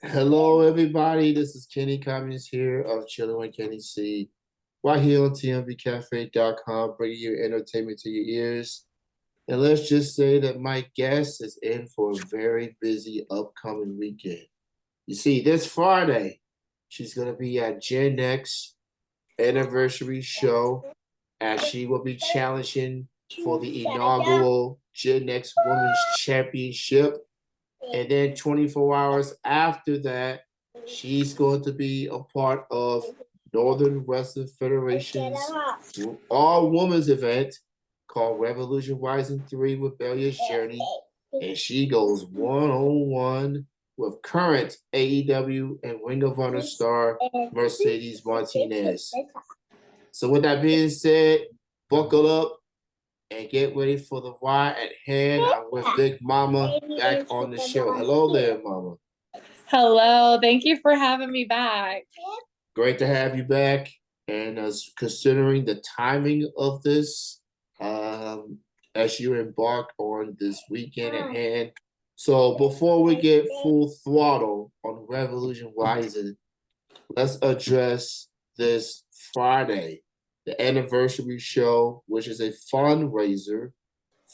Hello, everybody. This is Kenny Cummings here of Chilling with Kenny C. Right here on TMVCafe.com, bringing you entertainment to your ears. And let's just say that my guest is in for a very busy upcoming weekend. You see, this Friday, she's going to be at Gen X anniversary show as she will be challenging for the inaugural Gen X Women's Championship. And then 24 hours after that, she's going to be a part of Northern Wrestling Federation's all women's event called Revolution Rising 3 Rebellious Journey. And she goes one on one with current AEW and Ring of Honor star Mercedes Martinez. So, with that being said, buckle up and get ready for the ride at hand. I'm with Big Mama back on the show. Hello there, Mama. Hello, thank you for having me back. Great to have you back. And considering the timing of this, as you embark on this weekend at hand. So before we get full throttle on Revolution Rising, let's address this Friday, the anniversary show, which is a fundraiser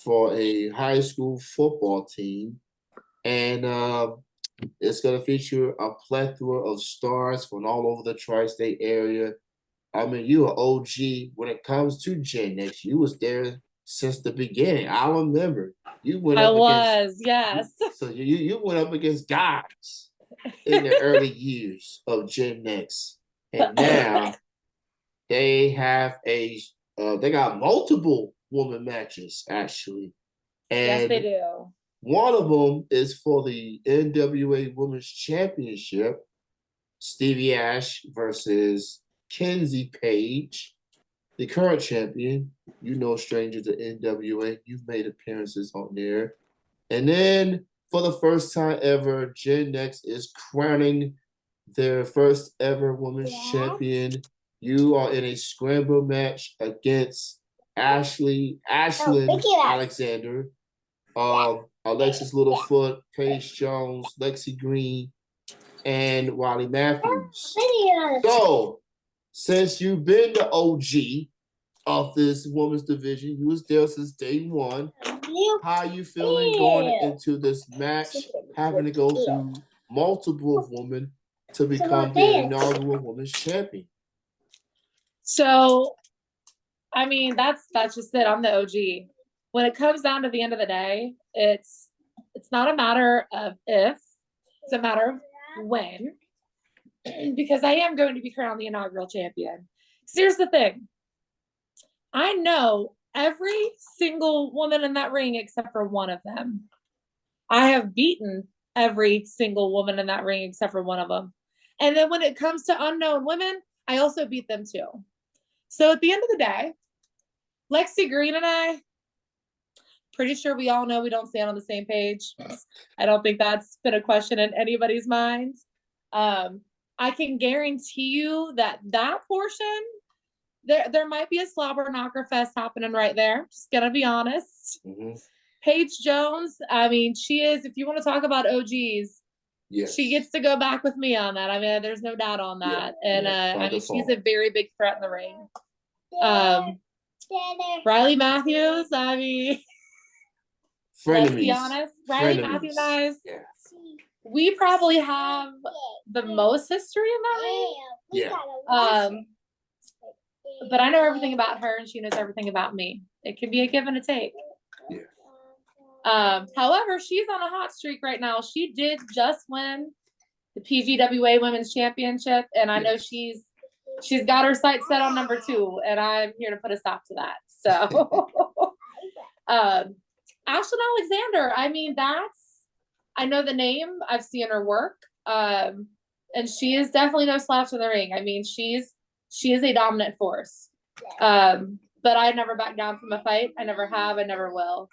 for a high school football team. And it's going to feature a plethora of stars from all over the tri-state area. I mean, you are OG when it comes to Gen X. You was there since the beginning. I remember you went up against. Yes. So you went up against guys in the early years of Gen X, and now they have they got multiple woman matches actually, and yes, they do. One of them is for the NWA Women's Championship. Stevie Ash versus Kenzie Page, the current champion. You know, stranger to NWA. You've made appearances on there. And then for the first time ever, Gen X is crowning their first ever women's champion. You are in a scramble match against Ashlyn Alexander, Alexis Littlefoot, Paige Jones, Lexi Green, and Wally Matthews. So, since you've been the OG of this women's division, you was there since day one. How are you feeling going into this match, having to go through multiple women to become the inaugural women's champion? So, I mean, that's just it. I'm the OG. When it comes down to the end of the day, it's not a matter of if, it's a matter of when, because I am going to be crowned the inaugural champion. So here's the thing. I know every single woman in that ring except for one of them. I have beaten every single woman in that ring except for one of them. And then when it comes to unknown women, I also beat them too. So at the end of the day, Lexi Green and I, pretty sure we all know we don't stand on the same page. I don't think that's been a question in anybody's mind. I can guarantee you that portion, there might be a slobber knocker fest happening right there. Just gonna be honest. Mm-hmm. Paige Jones, I mean, she is, if you want to talk about OGs, yes, she gets to go back with me on that. I mean, there's no doubt on that. Yeah, and I mean, she's a very big threat in the ring. Riley Matthews, I mean, let's be honest, Riley Matthews and I, we probably have the most history in that ring. Yeah. But I know everything about her and she knows everything about me. It can be a give and a take. Yeah. However, she's on a hot streak right now. She did just win the PGWA Women's Championship, and I know she's got her sights set on number 2, and I'm here to put a stop to that. So, Ashlyn Alexander, I mean, I know the name. I've seen her work, and she is definitely no slouch in the ring. I mean, she is a dominant force. But I never back down from a fight. I never have. I never will.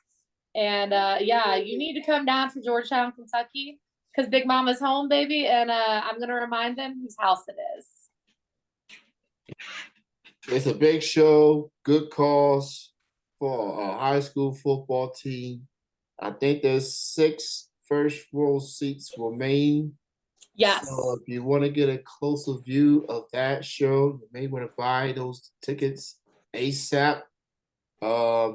And yeah, you need to come down to Georgetown, Kentucky, because Big Mama's home, baby. And I'm going to remind them whose house it is. It's a big show, good cause for a high school football team. I think there's 6 first row seats remain. Yes. So if you want to get a closer view of that show, you may want to buy those tickets ASAP.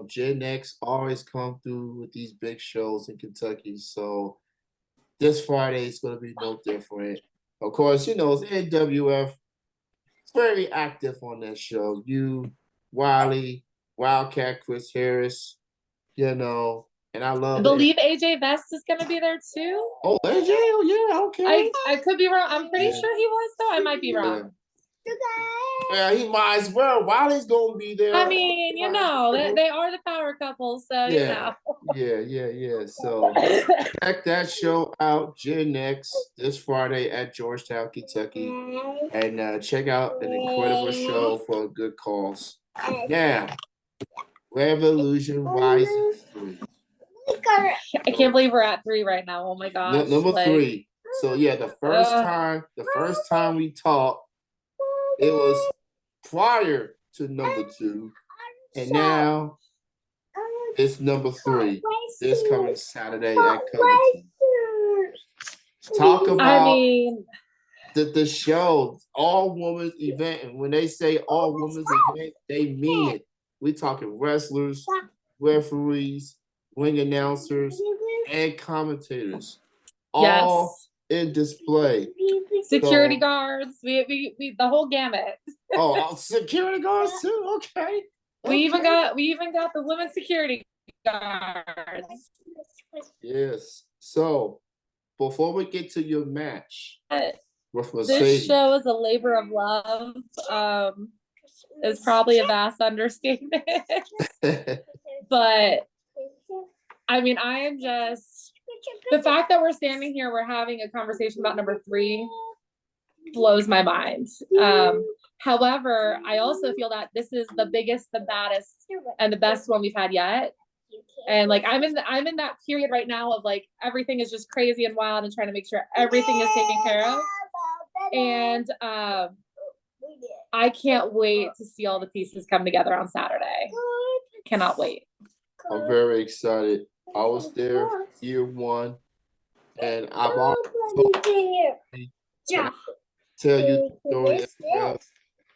Gen X always come through with these big shows in Kentucky, so this Friday is going to be no different. Of course, you know it's NWF. It's very active on that show. You, Wiley, Wildcat, Chris Harris, you know, and I I love it. believe AJ Vest is going to be there too. Oh, AJ, oh yeah, okay. I could be wrong. I'm pretty Yeah. sure he was though. I might be Yeah. wrong. Yeah, he might as well. Wiley's gonna be there. I mean, you know, they are the power couple, so you Yeah, know. yeah. So check that show out, Gen X, this Friday at Georgetown, Kentucky, and check out an incredible show for a good cause. Now, Revolution Rising 3. I can't believe we're at 3 right now. Oh my gosh. Number like, 3. So yeah, the first time we talked, it was prior to number 2, and now it's number 3. This coming Saturday at Covington. Talk about the show, all women's event, and when they say all women's event, they mean it. We talking wrestlers, referees, ring announcers, and commentators, all in display. Security guards, we the whole gamut. Oh, security guards too. Okay. We even got the women's security guards. Yes. So before we get to your match with Mercedes, this show is a labor of love. Is probably a vast understatement. But I mean, I am just the fact that we're standing here, we're having a conversation about number 3 blows my mind. However, I also feel that this is the biggest, the baddest, and the best one we've had yet. And like I'm in that period right now of like everything is just crazy and wild and trying to make sure everything is taken care of. And I can't wait to see all the pieces come together on Saturday. Cannot wait. I'm very excited. I was there year 1, and I've always tell you the story as well.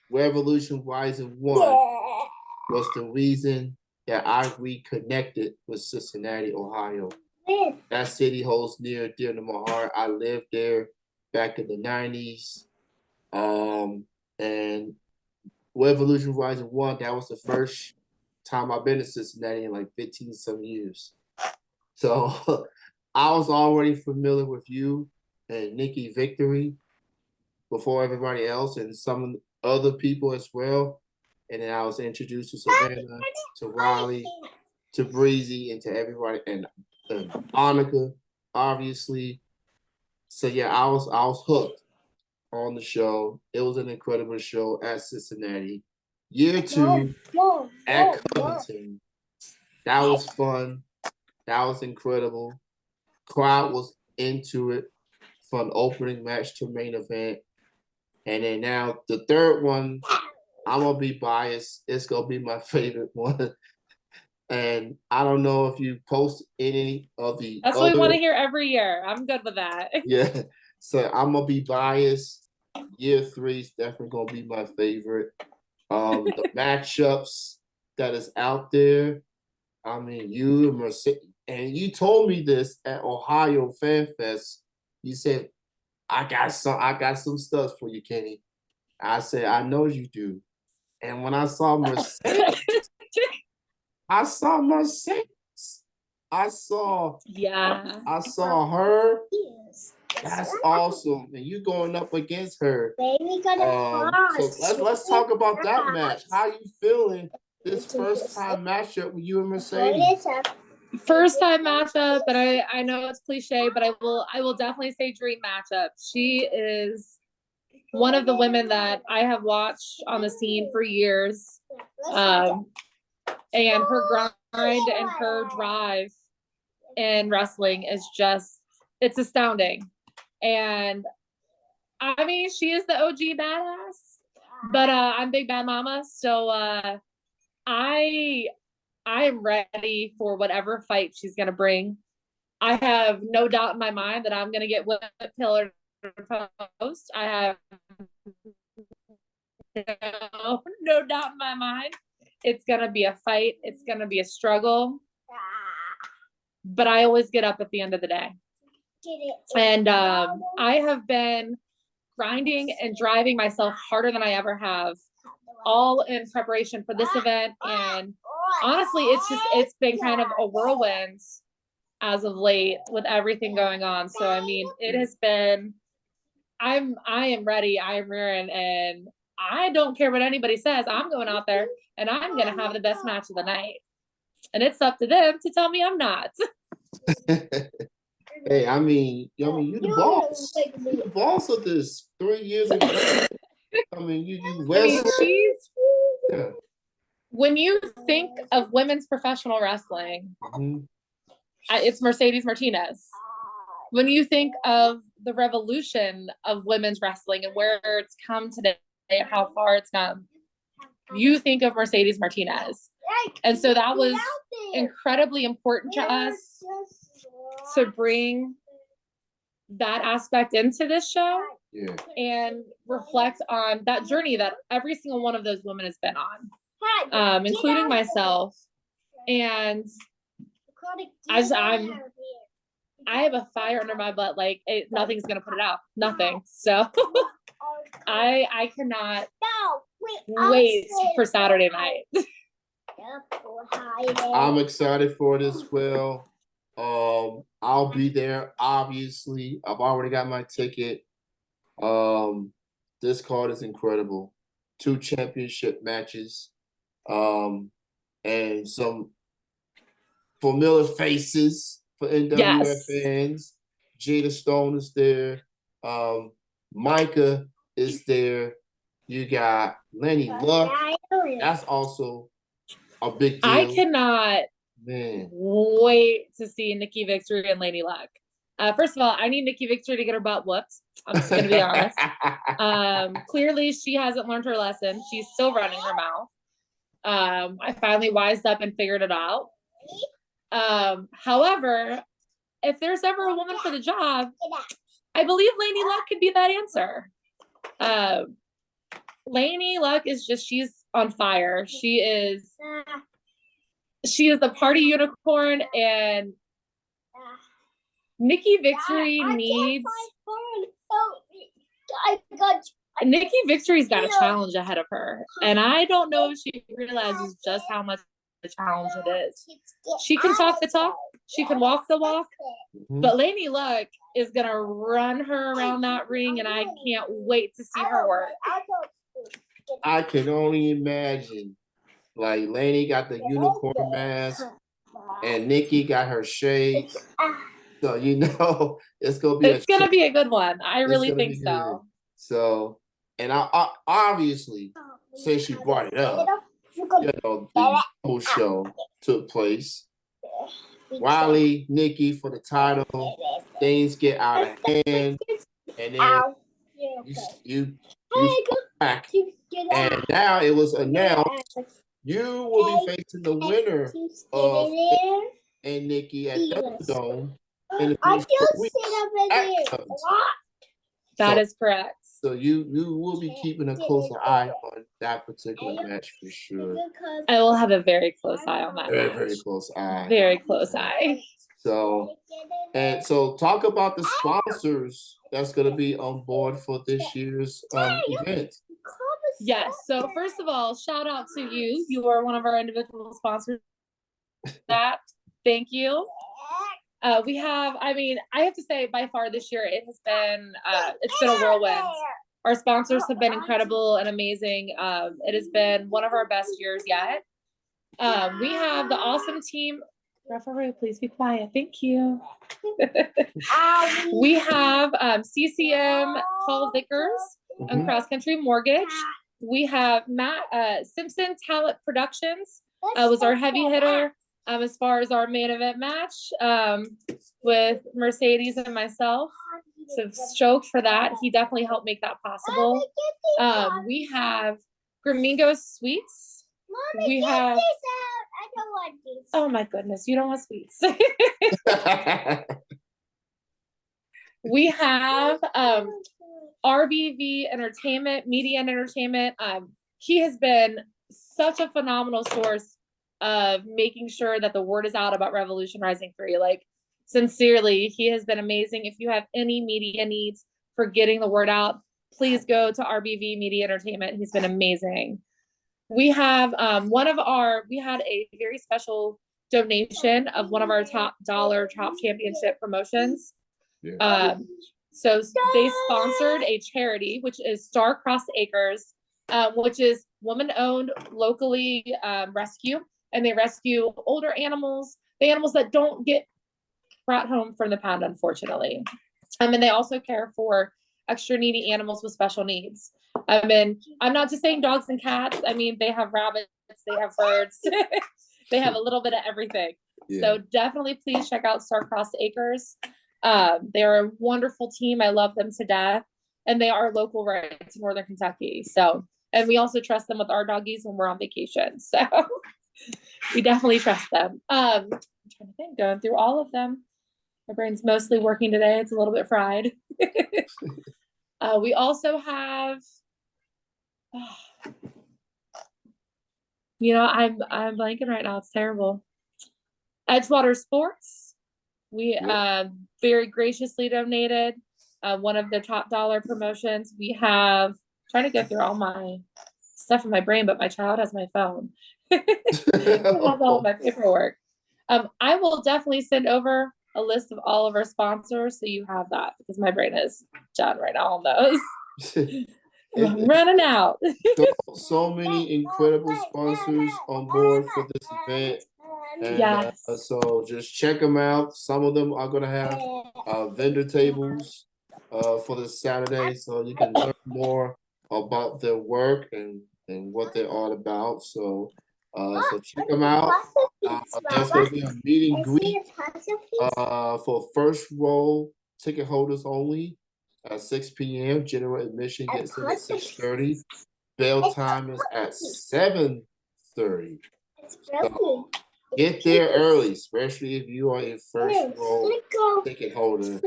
Revolution Rising 1 was the reason that I reconnected with Cincinnati, Ohio. That city holds near and dear to my heart. I lived there back in the 90s. And Revolution Rising 1, that was the first time I've been to Cincinnati in like 15 some years. So I was already familiar with you and Nikki Victory before everybody else and some other people as well. And then I was introduced to Savannah, to Riley, to Breezy, and to everybody, and Annika, obviously. So yeah, I was hooked on the show. It was an incredible show at Cincinnati. Year 2 at Covington. That was fun. That was incredible. Crowd was into it from opening match to main event. And then now the third one, I'm gonna be biased. It's gonna be my favorite one. And I don't know if you post any of the That's what we want to hear every year. I'm good with that. Yeah. So I'm gonna be biased. Year 3 is definitely gonna be my favorite. The matchups that is out there. I mean, you and Mercedes, and you told me this at Ohio Fan Fest. You said, I got some stuff for you, Kenny. I said, I know you do. And when I saw Mercedes, I saw her. That's awesome. And you going up against her. So let's talk about that match. How you feeling this first time matchup with you and Mercedes? First time matchup, but I know it's cliche, but I will definitely say dream matchup. She is one of the women that I have watched on the scene for years. And her grind and her drive in wrestling is just, it's astounding. And I mean, she is the OG badass, but I'm Big Bad Mama, so I am ready for whatever fight she's gonna bring. I have no doubt in my mind that I'm gonna get whipped pillar post. I have no doubt in my mind. It's gonna be a fight. It's gonna be a struggle. But I always get up at the end of the day. And I have been grinding and driving myself harder than I ever have, all in preparation for this event. And honestly, it's been kind of a whirlwind as of late with everything going on. So I mean, it has been, I am ready, I am rearing, and I don't care what anybody says. I'm going out there and I'm gonna have the best match of the night. And it's up to them to tell me I'm not. Hey, I mean, you the boss. You the boss of this 3 years ago. I mean, you I mean, wrestle. Yeah. when you think of women's professional wrestling, Mhm. it's Mercedes Martinez. When you think of the revolution of women's wrestling and where it's come today, how far it's come, you think of Mercedes Martinez. And so that was incredibly important to us to bring that aspect into this show. Yeah. And reflect on that journey that every single one of those women has been on, including myself. And I have a fire under my butt. Like nothing's gonna put it out. Nothing. So I cannot wait for Saturday night. I'm excited for it as well. I'll be there. Obviously, I've already got my ticket. This card is incredible. 2 championship matches, and some familiar faces for NWF Yes. fans. Jada Stone is there. Micah is there. You got Lenny Luck. That's also a big deal. I cannot Man. wait to see Nikki Victory and Lady Luck. First of all, I need Nikki Victory to get her butt whooped. I'm just gonna be honest. Clearly she hasn't learned her lesson. She's still running her mouth. I finally wised up and figured it out. However, if there's ever a woman for the job, I believe Lady Luck could be that answer. Lady Luck is just, she's on fire. She is the party unicorn, and Nikki Victory needs. Nikki Victory's got a challenge ahead of her, and I don't know if she realizes just how much the challenge it is. She can talk the talk, she can walk the walk, but Lady Luck is gonna run her around that ring, and I can't wait to see her work. I can only imagine. Like Lainey got the unicorn mask, and Nikki got her shades. So you know it's gonna be a good one. I really think so. So, and I obviously, since she brought it up, the double show took place. Wiley, Nikki for the title. Things get out of hand, and then you back, and now it was announced you will be facing the winner of and Nikki at Thunderdome in a few weeks. That is correct. So you will be keeping a closer eye on that particular match for sure. I will have a very close eye on that Very, match. very close eye. Very close eye. So talk about the sponsors that's going to be on board for this year's event. Yes. So first of all, shout out to you. You are one of our individual sponsors. Thank you. We have, I mean, I have to say by far this year, it's been a whirlwind. Our sponsors have been incredible and amazing. It has been one of our best years yet. We have the awesome team. Referee, please be quiet. Thank you. We have CCM Paul Vickers and Cross Country Mortgage. We have Matt Simpson Talent Productions was our heavy hitter as far as our main event match with Mercedes and myself. So stoked for that. He definitely helped make that possible. We have Gramingos Sweets. We have. I don't want these. Oh my goodness, you don't want sweets. We have RBV Entertainment, Media and Entertainment. He has been such a phenomenal source of making sure that the word is out about Revolution Rising 3. Like, sincerely, he has been amazing. If you have any media needs for getting the word out, please go to RBV Media Entertainment. He's been amazing. We have we had a very special donation of one of our top dollar top championship promotions. Yeah. So they sponsored a charity, which is Star Crossed Acres, which is woman-owned, locally rescue, and they rescue older animals, the animals that don't get brought home from the pound, unfortunately. And they also care for extra needy animals with special needs. And I'm not just saying dogs and cats. I mean, they have rabbits, they have birds, they have a little bit of everything. Yeah. So definitely please check out Star Crossed Acres. They're a wonderful team. I love them to death. And they are local right to Northern Kentucky. So, and we also trust them with our doggies when we're on vacation. So we definitely trust them. I'm trying to think, going through all of them. My brain's mostly working today. It's a little bit fried. We also have, I'm blanking right now. It's terrible. Edgewater Sports. We very graciously donated one of the top dollar promotions. We have, trying to go through all my stuff in my brain, but my child has my phone. It has all of my paperwork. I will definitely send over a list of all of our sponsors so you have that, because my brain is done right now on those. I'm running out. So many incredible sponsors on board for this event. And Yes. so just check them out. Some of them are going to have vendor tables for this Saturday, so you can learn more about their work and what they're all about. So check them out. There's going to be a meet and greet for first row ticket holders only at 6 p.m. General admission gets in at 6:30. Bell time is at 7:30. So get there early, especially if you are a first row ticket holder.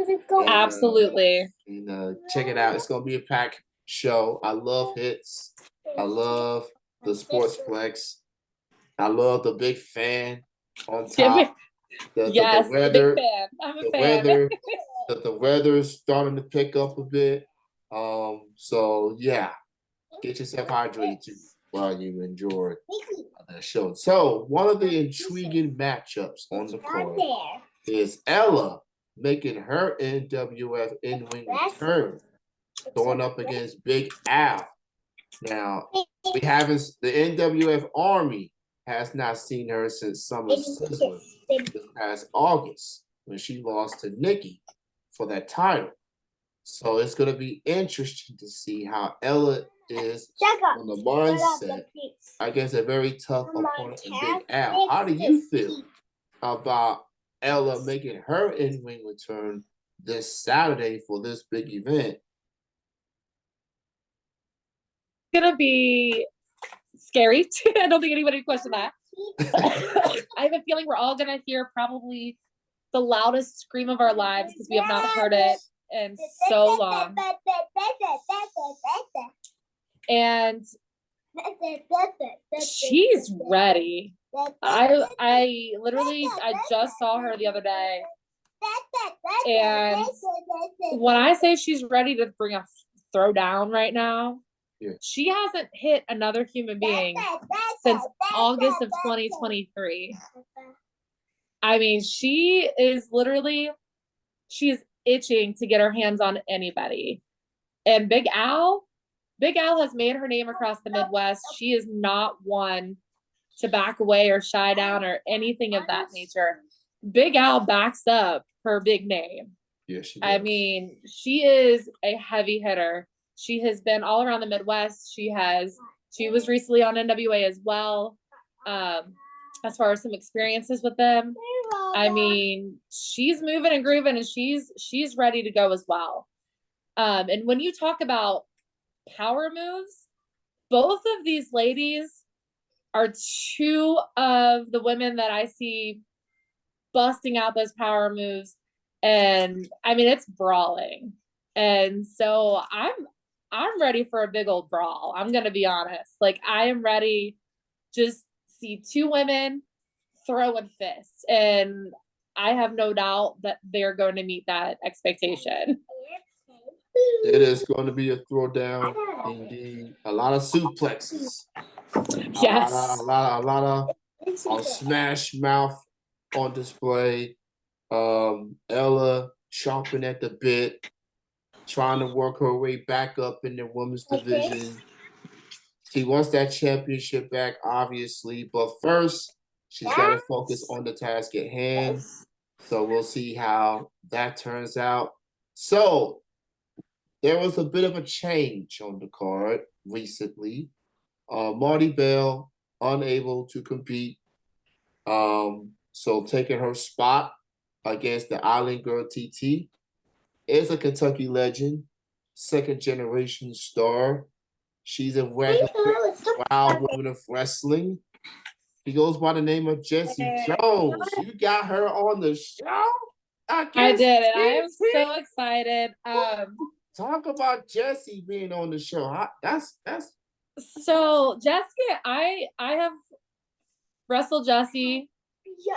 Absolutely. And check it out. It's gonna be a packed show. I love hits. I love the Sportsplex. I love the big fan on top. Yes, the weather. big fan. I'm a the fan. weather. The weather is starting to pick up a bit. So yeah, get yourself hydrated too while you enjoy that show. So one of the intriguing matchups on the card is Ella making her NWF in-ring return, going up against Big Al. Now, we haven't, the NWF Army has not seen her since Summer Sizzler this past August when she lost to Nikki for that title. So it's going to be interesting to see how Ella is on the mindset against a very tough opponent in Big Al. How do you feel about Ella making her in-ring return this Saturday for this big event? It's gonna be scary. I don't think anybody would question that. I have a feeling we're all gonna hear probably the loudest scream of our lives because we have not heard it in so long. And she's ready. I literally just saw her the other day. And when I say she's ready to bring a throw down right now, she hasn't hit another human being since August of 2023. I mean, she is literally, she's itching to get her hands on anybody. And Big Al has made her name across the Midwest. She is not one to back away or shy down or anything of that nature. Big Al backs up her big name. Yeah, she does. I mean, she is a heavy hitter. She has been all around the Midwest. She was recently on NWA as well. As far as some experiences with them. I mean, she's moving and grooving and she's ready to go as well. And when you talk about power moves, both of these ladies are two of the women that I see busting out those power moves And I mean, it's brawling. And so I'm ready for a big old brawl. I'm gonna be honest. Like I am ready just see two women throwing fists. And I have no doubt that they're going to meet that expectation. It is going to be a throwdown, indeed. A lot of suplexes. Yes. A lot of smash mouth on display. Ella chomping at the bit, trying to work her way back up in the women's division. She wants that championship back, obviously, but first she's got to focus on the task at hand. So we'll see how that turns out. So there was a bit of a change on the card recently. Marty Bell unable to compete. So taking her spot against the Island Girl TT is a Kentucky legend, second generation star. She's a regular wild woman of wrestling. She goes by the name of Jessie Jones. You got her on the show? I did, and I am so excited. Talk about Jessie being on the show. That's so Jessica. I have wrestled Jessie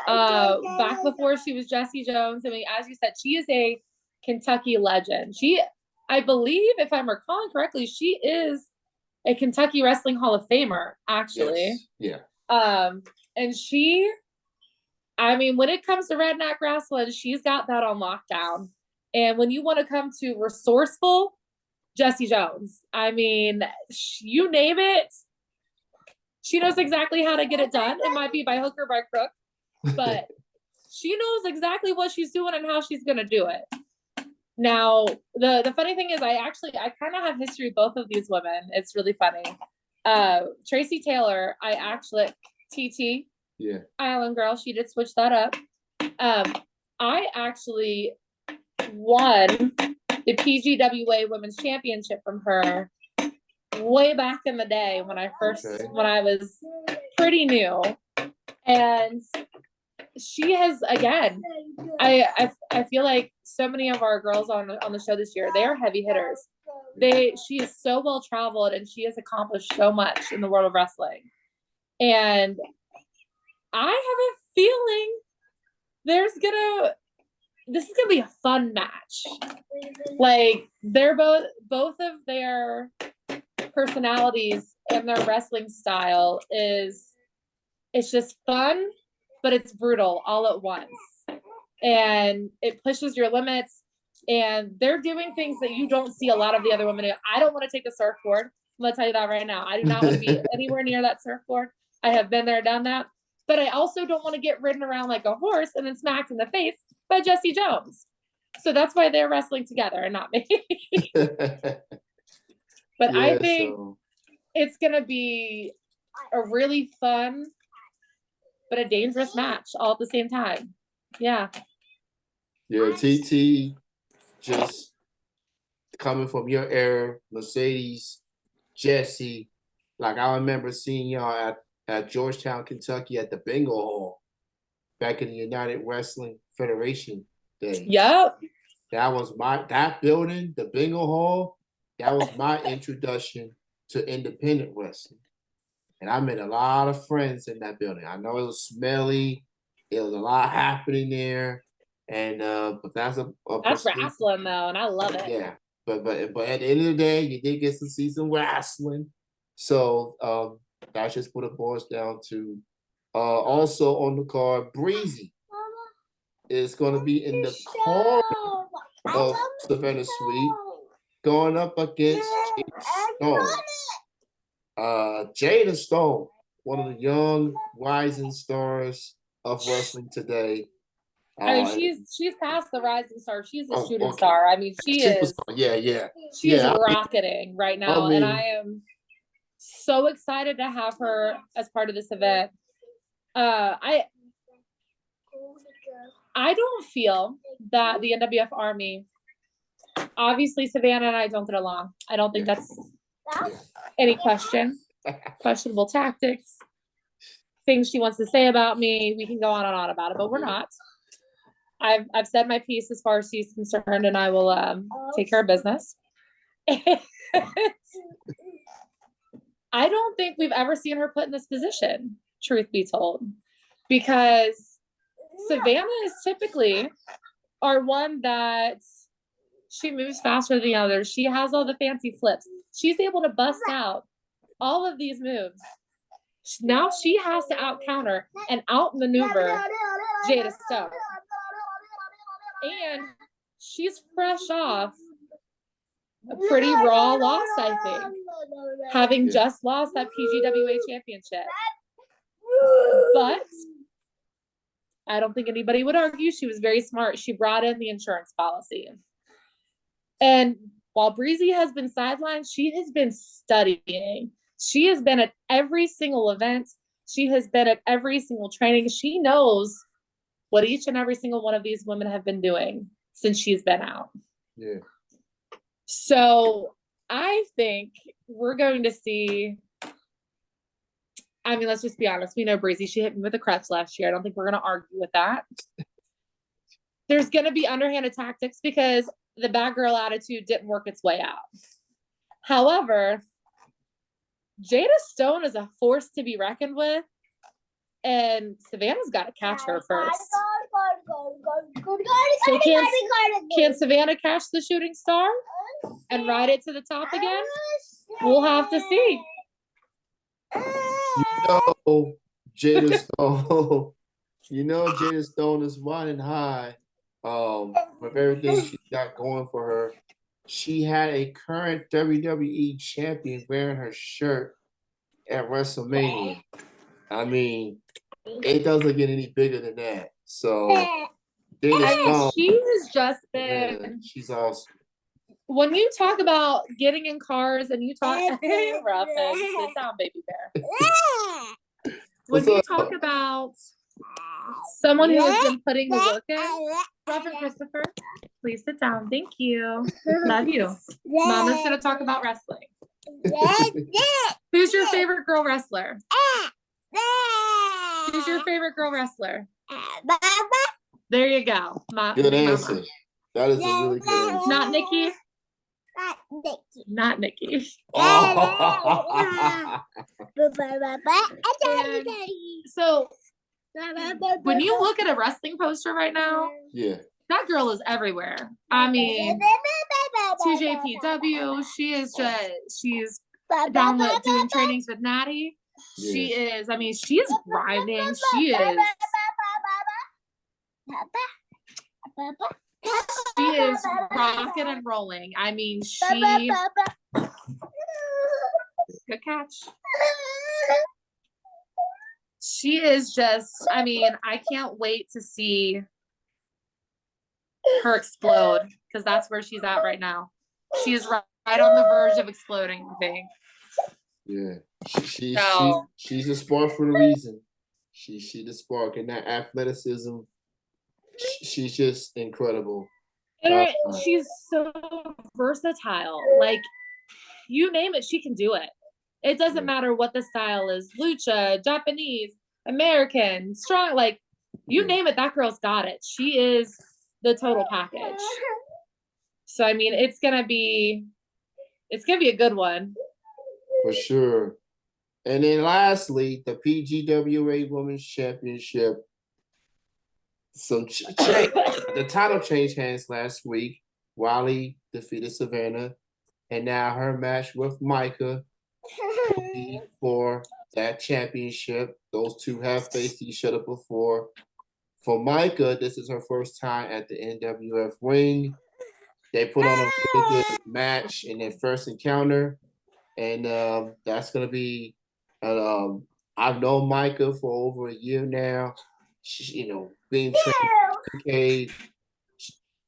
back before she was Jessie Jones. I mean, as you said, she is a Kentucky legend. I believe, if I'm recalling correctly, she is a Kentucky Wrestling Hall of Famer, actually. Yes. Yeah. And she, I mean, when it comes to redneck wrestling, she's got that on lockdown. And when you want to come to resourceful, Jessie Jones, I mean, you name it, she knows exactly how to get it done. It might be by hook or by crook, but she knows exactly what she's doing and how she's going to do it. Now, the funny thing is, I kind of have history with both of these women. It's really funny. Tracy Taylor, TT, yeah, Island Girl, she did switch that up. I actually won the PGWA Women's Championship from her way back in the day when I was pretty new. And she has, again, I feel like so many of our girls on the show this year, they are heavy hitters. She is so well traveled and she has accomplished so much in the world of wrestling. And I have a feeling this is gonna be a fun match. Like they're both of their personalities and their wrestling style it's just fun, but it's brutal all at once. And it pushes your limits. And they're doing things that you don't see a lot of the other women do. I don't want to take a surfboard. I'm going to tell you that right now. I do not want to be anywhere near that surfboard. I have been there, done that. But I also don't want to get ridden around like a horse and then smacked in the face by Jessie Jones. So that's why they're wrestling together and not me. But yeah, I think it's going to be a really fun, but a dangerous match all at the same time. Yeah. Yeah, TT, just coming from your era, Mercedes, Jessie. Like I remember seeing y'all at Georgetown, Kentucky at the Bingo Hall back in the United Wrestling Federation days. Yep. That building, the Bingo Hall, that was my introduction to independent wrestling. And I made a lot of friends in that building. I know it was smelly. It was a lot happening there. And but that's wrestling though, and I love it. Yeah. But at the end of the day, you did get to see some wrestling. So that's just what it boils down to. Also on the card, Breezy is going to be in the corner of Savannah Sweet, going up against Jada Stone. Jada Stone, one of the young rising stars of wrestling today. I mean, she's past the rising star. She's a shooting star. I mean, she is. Yeah. She's rocketing right now, and I am so excited to have her as part of this event. I don't feel that the NWF Army. Obviously, Savannah and I don't get along. I don't think that's any question. Questionable tactics, things she wants to say about me. We can go on and on about it, but we're not. I've said my piece as far as she's concerned, and I will take care of business. I don't think we've ever seen her put in this position, truth be told, because Savannah is typically our one that she moves faster than the others. She has all the fancy flips. She's able to bust out all of these moves. Now she has to out counter and outmaneuver Jada Stone. And she's fresh off a pretty raw loss, I think, having just lost that PGWA championship. But I don't think anybody would argue she was very smart. She brought in the insurance policy. And while Breezy has been sidelined, she has been studying. She has been at every single event. She has been at every single training. She knows what each and every single one of these women have been doing since she's been out. Yeah. So I think we're going to see, I mean, let's just be honest. We know Breezy, she hit me with a crutch last year. I don't think we're going to argue with that. There's going to be underhanded tactics because the bad girl attitude didn't work its way out. However, Jada Stone is a force to be reckoned with, and Savannah's got to catch her first. So can Savannah catch the shooting star and ride it to the top again? We'll have to see. Jada Stone. Jada Stone is riding high. With everything she got going for her. She had a current WWE champion wearing her shirt at WrestleMania. I mean, it doesn't get any bigger than that. So, Jada Stone, she has just been. Man, she's awesome. When you talk about getting in cars and you talk, rough, sit down, baby bear. When you talk about someone who has been putting the work in, Reverend Christopher, please sit down. Thank you. Love you. Mama's going to talk about wrestling. Who's your favorite girl wrestler? Who's your favorite girl wrestler? There you go. Good answer. That is a really good answer. Not Nikki? Not Nikki. Oh. So, when you look at a wrestling poster right now, yeah, that girl is everywhere. I mean, TJPW, she's down with doing trainings with Natty. Yeah. She is, I mean, she's grinding. She is rocking and rolling. I mean, good catch. She is just, I mean, I can't wait to see her explode because that's where she's at right now. She is right on the verge of exploding, I think. Yeah, she's a spark for a reason. She's the spark, and that athleticism, she's just incredible. And she's so versatile. Like, you name it, she can do it. It doesn't matter what the style is. Lucha, Japanese, American, strong, like, you name it, that girl's got it. She is the total package. So, I mean, it's gonna be a good one. For sure. And then lastly, the PGWA Women's Championship. The title changed hands last week. Wiley defeated Savannah. And now her match with Micah will be for that championship. Those two have faced each other before. For Micah, this is her first time at the NWF ring. They put on a really good match in their first encounter. And that's going to be, I've known Micah for over a year now. She, being trained,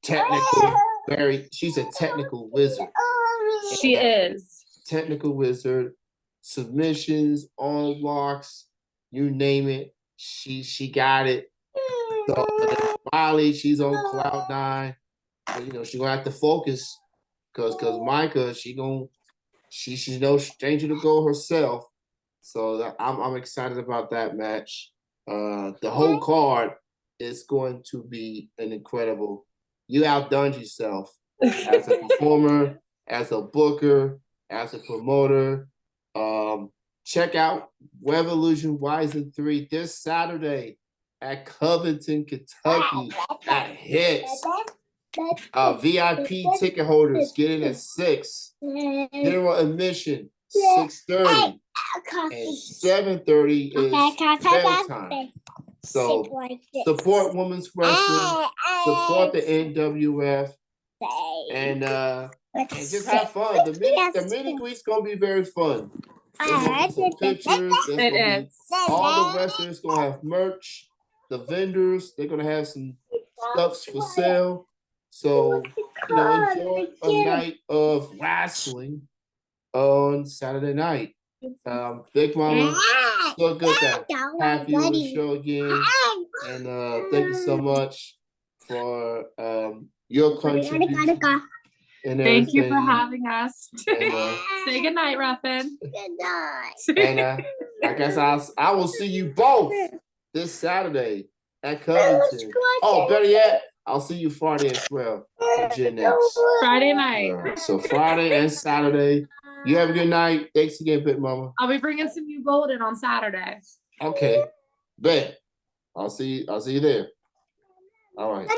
technical, she's a technical wizard. She is. Technical wizard, submissions, on blocks, you name it, she got it. So Molly, she's on cloud nine. But, she's gonna have to focus because Micah, she's no stranger to go herself. So I'm excited about that match. The whole card it's going to be an incredible. You outdone yourself as a performer, as a booker, as a promoter. Check out Revolution Rising 3 this Saturday at Covington, Kentucky at Hits. VIP ticket holders get in at 6. General admission 6:30 and 7:30 is bedtime. So support women's wrestling, support the NWF, and just have fun. The mini greet's gonna be very fun. There's gonna be some pictures. It is. All the wrestlers gonna have merch. The vendors, they're gonna have some stuffs for sale. So enjoy a night of wrestling on Saturday night. Big Mama, so good to have you on the show again. And thank you so much for your contribution. Thank you for having us. And, Say goodnight, Ruffin. and I guess I will see you both this Saturday at Covington. Oh, better yet, I'll see you Friday as well for Gen X. Friday night. So Friday and Saturday. You have a good night. Thanks again, Big Mama. I'll be bringing some new golden on Saturday. Okay, bet. I'll see you there. All right.